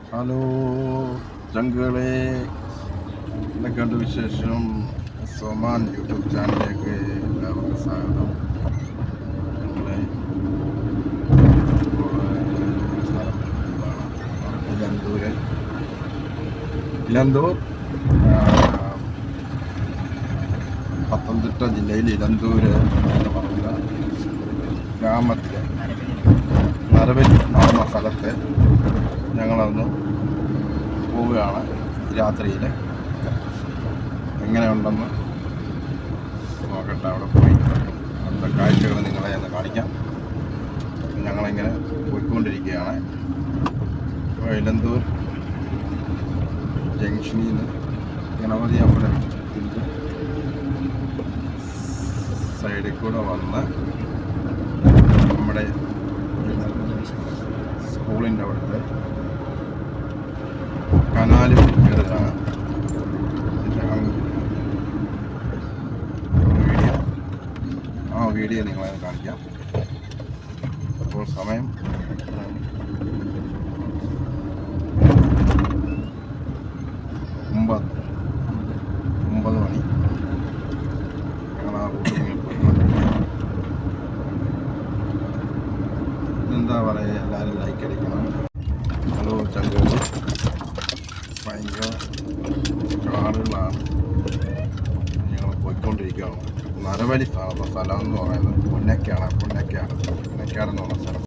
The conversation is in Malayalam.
ഹലോ ചങ്കുകളെ, എന്തൊക്കെയുണ്ട് വിശേഷം? സോമാൻ യൂട്യൂബ് ചാനലിലേക്ക് എല്ലാവർക്കും സ്വാഗതം. ഞങ്ങളെ സ്ഥലം ഇലന്തൂർ പത്തനംതിട്ട ജില്ലയിൽ ഇലന്തൂർ എന്ന് പറയുന്ന ഗ്രാമത്തിലെ നരവലി നടന്ന സ്ഥലത്ത് ഞങ്ങളൊന്ന് പോവുകയാണ്. രാത്രിയിൽ എങ്ങനെയുണ്ടെന്ന് നോക്കട്ടെ. അവിടെ പോയി അവിടുത്തെ കാഴ്ചകൾ നിങ്ങളെ ഒന്ന് കാണിക്കാം. ഞങ്ങളിങ്ങനെ പോയിക്കൊണ്ടിരിക്കുകയാണ്. ഇലന്തൂർ ജംഗ്ഷനിൽ നിന്ന് ഗണപതി അമ്പലത്തിൻ്റെ സൈഡിൽ കൂടെ വന്ന് നമ്മുടെ സ്കൂളിൻ്റെ അവിടുത്തെ കനാലിൽ കയറുകയാണ്. വീഡിയോ നിങ്ങളെ കാണിക്കാം. അപ്പോൾ സമയം 9 മണി. ഞങ്ങൾ ആ റൂട്ടിൽ പോയിക്കൊണ്ടിരിക്കുക. എന്താ പറയുക, എല്ലാവരും ലൈക്ക് അടിക്കണം. ഹലോ ചങ്കുകൾ, ഭയങ്കര കാടുകളാണ്. ഞങ്ങൾ പോയിക്കൊണ്ടിരിക്കുകയാണ്. നരവലി സ്ഥലം എന്ന് പറയുന്നത് പുന്നക്കാട് എന്ന് പറഞ്ഞ സ്ഥലം.